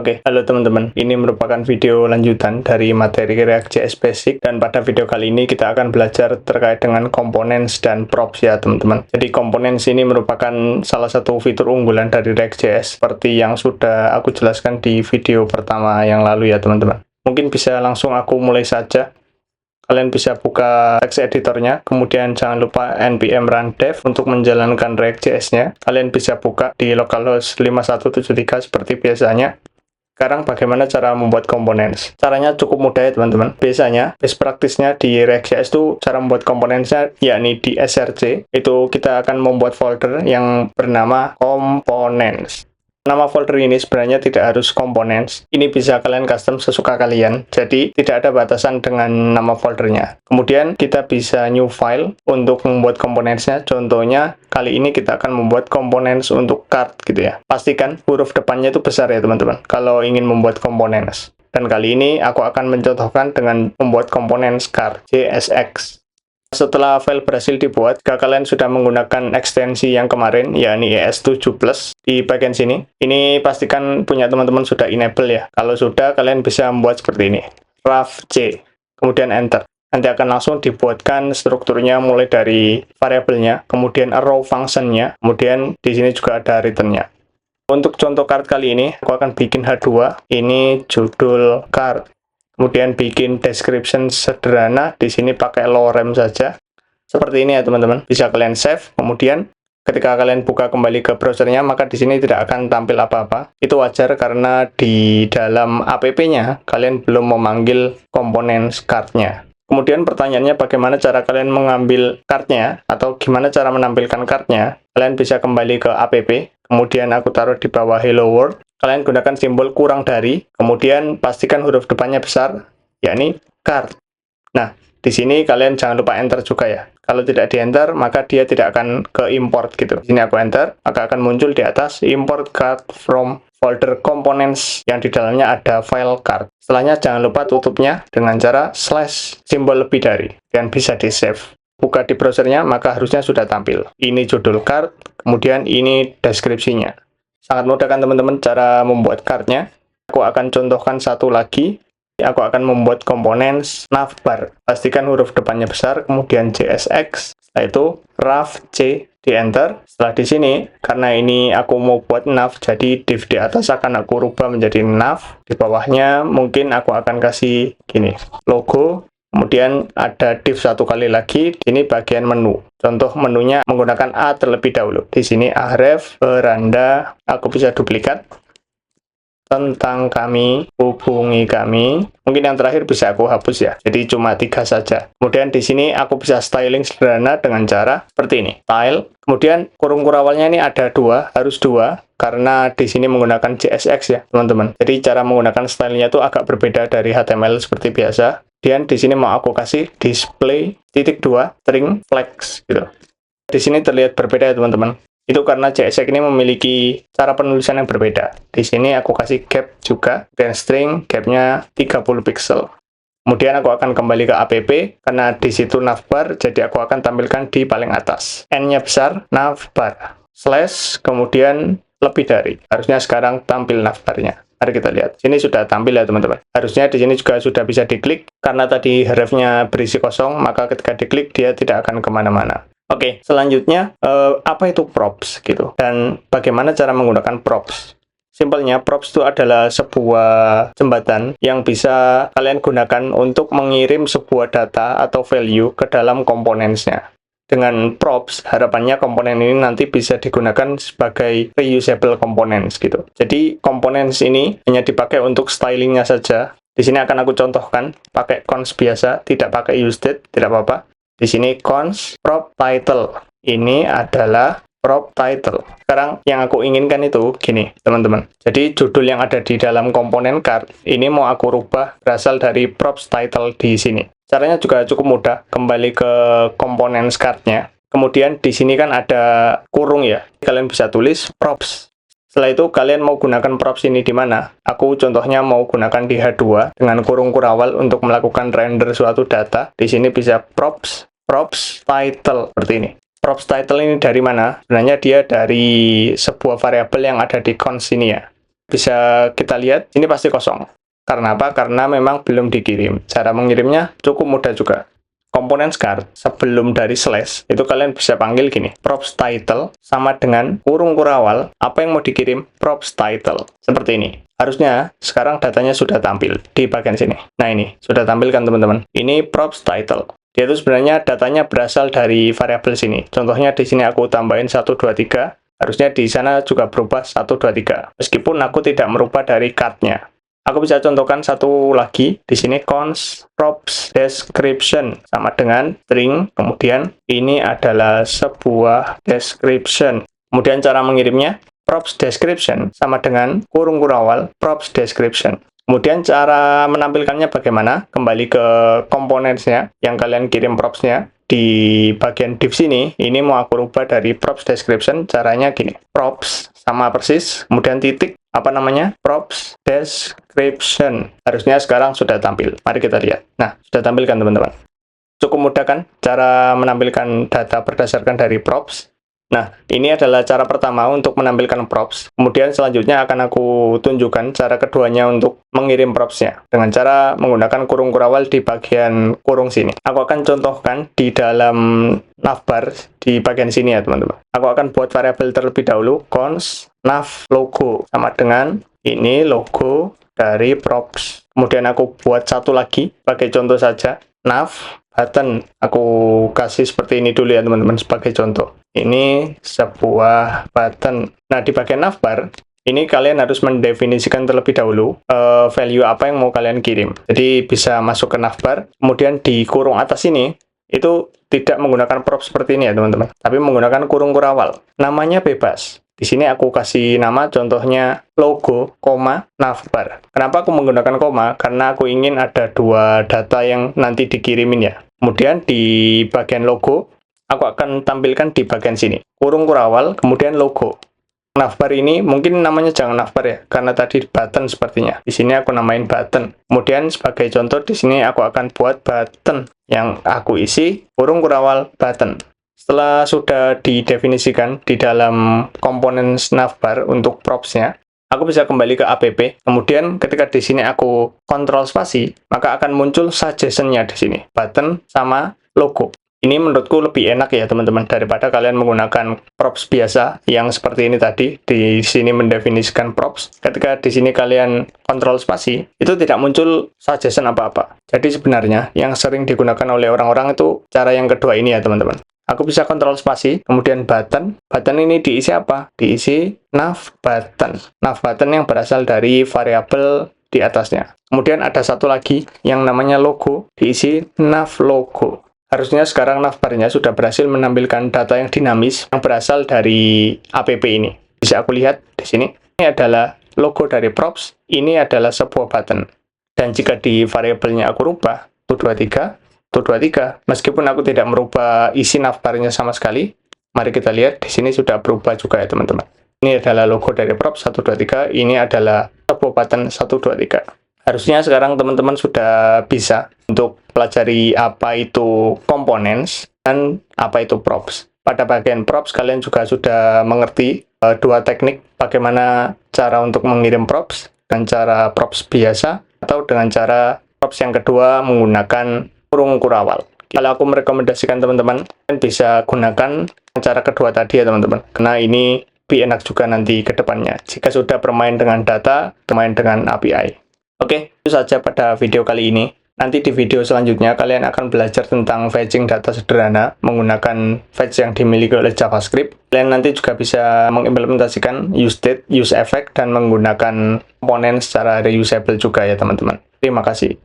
Oke, halo teman-teman. Ini merupakan video lanjutan dari materi React.js Basic, dan pada video kali ini kita akan belajar terkait dengan components dan props ya teman-teman. Jadi components ini merupakan salah satu fitur unggulan dari React.js seperti yang sudah aku jelaskan di video pertama yang lalu ya teman-teman. Mungkin bisa langsung aku mulai saja. Kalian bisa buka text editornya, kemudian jangan lupa npm run dev untuk menjalankan React.js-nya. Kalian bisa buka di localhost 5173 seperti biasanya. Sekarang bagaimana cara membuat components? Caranya cukup mudah ya teman-teman. Biasanya best practice-nya di React.js itu cara membuat components-nya yakni di src. Itu kita akan membuat folder yang bernama components. Nama folder ini sebenarnya tidak harus components. Ini bisa kalian custom sesuka kalian. Jadi tidak ada batasan dengan nama foldernya. Kemudian kita bisa new file untuk membuat components-nya. Contohnya kali ini kita akan membuat components untuk card gitu ya. Pastikan huruf depannya itu besar ya teman-teman kalau ingin membuat components. Dan kali ini aku akan mencontohkan dengan membuat components card JSX. Setelah file berhasil dibuat, jika kalian sudah menggunakan ekstensi yang kemarin, yakni ES7+, di bagian sini, ini pastikan punya teman-teman sudah enable ya. Kalau sudah, kalian bisa membuat seperti ini. Raf-C, kemudian enter. Nanti akan langsung dibuatkan strukturnya mulai dari variabelnya, kemudian arrow function-nya, kemudian di sini juga ada return-nya. Untuk contoh card kali ini, aku akan bikin H2, ini judul card. Kemudian bikin description sederhana, di sini pakai lorem saja. Seperti ini ya teman-teman. Bisa kalian save, kemudian ketika kalian buka kembali ke browsernya, maka di sini tidak akan tampil apa-apa. Itu wajar karena di dalam app-nya kalian belum memanggil komponen card-nya. Kemudian pertanyaannya bagaimana cara kalian mengambil card-nya atau gimana cara menampilkan card-nya. Kalian bisa kembali ke app, kemudian aku taruh di bawah hello world. Kalian gunakan simbol kurang dari, kemudian pastikan huruf depannya besar, yakni card. Nah, di sini kalian jangan lupa enter juga ya. Kalau tidak di enter, maka dia tidak akan ke import gitu. Di sini aku enter, maka akan muncul di atas import card from folder components yang di dalamnya ada file card. Setelahnya jangan lupa tutupnya dengan cara slash simbol lebih dari, dan bisa di save. Buka di browsernya, maka harusnya sudah tampil. Ini judul card, kemudian ini deskripsinya. Sangat mudah kan teman-teman cara membuat card-nya. Aku akan contohkan satu lagi. Aku akan membuat components navbar. Pastikan huruf depannya besar, kemudian JSX. Setelah itu raf-C di enter. Setelah di sini, karena ini aku mau buat nav, jadi div di atas akan aku rubah menjadi nav. Di bawahnya mungkin aku akan kasih gini, logo. Kemudian ada div satu kali lagi, ini bagian menu. Contoh menunya menggunakan A terlebih dahulu. Di sini ahref, beranda, aku bisa duplikat. Tentang kami, hubungi kami. Mungkin yang terakhir bisa aku hapus ya. Jadi cuma 3 saja. Kemudian di sini aku bisa styling sederhana dengan cara seperti ini. Style. Kemudian kurung kurawalnya ini ada 2, harus 2. Karena di sini menggunakan JSX ya, teman-teman. Jadi cara menggunakan stylenya itu agak berbeda dari HTML seperti biasa. Dan di sini mau aku kasih display .2 string flex gitu. Di sini terlihat berbeda ya teman-teman. Itu karena JSX ini memiliki cara penulisan yang berbeda. Di sini aku kasih gap juga, dan string gapnya 30 pixel. Kemudian aku akan kembali ke app, karena di situ navbar, jadi aku akan tampilkan di paling atas. N-nya besar, navbar. Slash, kemudian lebih dari. Harusnya sekarang tampil navbarnya. Mari kita lihat. Sini sudah tampil ya teman-teman. Harusnya di sini juga sudah bisa diklik. Karena tadi href-nya berisi kosong, maka ketika diklik dia tidak akan kemana-mana. Oke, selanjutnya apa itu props gitu? Dan bagaimana cara menggunakan props? Simpelnya, props itu adalah sebuah jembatan yang bisa kalian gunakan untuk mengirim sebuah data atau value ke dalam komponensnya. Dengan props, harapannya komponen ini nanti bisa digunakan sebagai reusable components gitu. Jadi, components ini hanya dipakai untuk stylingnya saja. Di sini akan aku contohkan, pakai cons biasa, tidak pakai useDate, tidak apa-apa. Di sini cons prop title. Ini adalah prop title. Sekarang yang aku inginkan itu gini, teman-teman. Jadi, judul yang ada di dalam komponen card, ini mau aku rubah berasal dari props title di sini. Caranya juga cukup mudah, kembali ke komponen card-nya. Kemudian di sini kan ada kurung ya, kalian bisa tulis props. Setelah itu kalian mau gunakan props ini di mana? Aku contohnya mau gunakan di H2 dengan kurung kurawal untuk melakukan render suatu data. Di sini bisa props title seperti ini. Props title ini dari mana? Sebenarnya dia dari sebuah variabel yang ada di cons ini ya. bisa kita lihat ini pasti kosong. Karena apa? Karena memang belum dikirim. Cara mengirimnya cukup mudah juga. Komponen card sebelum dari slash itu kalian bisa panggil gini, props title sama dengan kurung kurawal apa yang mau dikirim, props title, seperti ini. Harusnya sekarang datanya sudah tampil di bagian sini. Nah, ini sudah tampil kan teman-teman, ini props title. Dia itu sebenarnya datanya berasal dari variabel sini. Contohnya di sini aku tambahin 1, 2, 3, harusnya di sana juga berubah 1, 2, 3, meskipun aku tidak merubah dari cardnya. Aku bisa contohkan satu lagi di sini, const props description sama dengan string, kemudian ini adalah sebuah description. Kemudian cara mengirimnya, props description sama dengan kurung kurawal props description. Kemudian cara menampilkannya bagaimana? Kembali ke komponennya yang kalian kirim propsnya. Di bagian div sini, ini mau aku rubah dari props description, caranya gini, props sama persis, kemudian titik, apa namanya, props description. Harusnya sekarang sudah tampil. Mari kita lihat. Nah, sudah tampil kan teman-teman? Cukup mudah kan cara menampilkan data berdasarkan dari props? Nah, ini adalah cara pertama untuk menampilkan props. Kemudian selanjutnya akan aku tunjukkan cara keduanya untuk mengirim propsnya dengan cara menggunakan kurung kurawal di bagian kurung sini. Aku akan contohkan di dalam navbar di bagian sini ya teman-teman. Aku akan buat variabel terlebih dahulu, const nav logo sama dengan ini logo dari props. Kemudian aku buat satu lagi sebagai contoh saja, nav button. Aku kasih seperti ini dulu ya teman-teman sebagai contoh. Ini sebuah button. Nah, di bagian navbar ini kalian harus mendefinisikan terlebih dahulu value apa yang mau kalian kirim. Jadi bisa masuk ke navbar, kemudian di kurung atas ini itu tidak menggunakan prop seperti ini ya teman-teman, tapi menggunakan kurung kurawal. Namanya bebas. Di sini aku kasih nama contohnya logo, koma, navbar. Kenapa aku menggunakan koma? Karena aku ingin ada dua data yang nanti dikirimin ya. Kemudian di bagian logo, aku akan tampilkan di bagian sini. Kurung kurawal, kemudian logo. Navbar ini mungkin namanya jangan navbar ya, karena tadi button sepertinya. Di sini aku namain button. Kemudian sebagai contoh di sini aku akan buat button yang aku isi kurung kurawal button. Setelah sudah didefinisikan di dalam komponen navbar untuk propsnya, aku bisa kembali ke app. Kemudian ketika di sini aku kontrol spasi, maka akan muncul suggestion-nya di sini, button sama logo. Ini menurutku lebih enak ya teman-teman daripada kalian menggunakan props biasa yang seperti ini tadi. Di sini mendefinisikan props. Ketika di sini kalian kontrol spasi, itu tidak muncul suggestion apa-apa. Jadi sebenarnya yang sering digunakan oleh orang-orang itu cara yang kedua ini ya teman-teman. Aku bisa kontrol spasi, kemudian button. Button ini diisi apa? Diisi nav button. Nav button yang berasal dari variabel di atasnya. Kemudian ada satu lagi yang namanya logo, diisi nav logo. Harusnya sekarang navbarnya sudah berhasil menampilkan data yang dinamis yang berasal dari app ini. Bisa aku lihat di sini. Ini adalah logo dari props, ini adalah sebuah button. Dan jika di variabelnya aku rubah, 123, 123, meskipun aku tidak merubah isi navbarnya sama sekali, mari kita lihat di sini sudah berubah juga ya teman-teman. Ini adalah logo dari props 123, ini adalah sebuah button 123. Harusnya sekarang teman-teman sudah bisa untuk pelajari apa itu components dan apa itu props. Pada bagian props kalian juga sudah mengerti dua teknik bagaimana cara untuk mengirim props dan cara props biasa atau dengan cara props yang kedua menggunakan kurung kurawal. Kalau aku merekomendasikan teman-teman kalian bisa gunakan cara kedua tadi ya teman-teman, karena ini lebih enak juga nanti ke depannya jika sudah bermain dengan data, bermain dengan API. Oke, itu saja pada video kali ini. Nanti di video selanjutnya kalian akan belajar tentang fetching data sederhana menggunakan fetch yang dimiliki oleh JavaScript. Kalian nanti juga bisa mengimplementasikan useState, useEffect, dan menggunakan komponen secara reusable juga ya teman-teman. Terima kasih.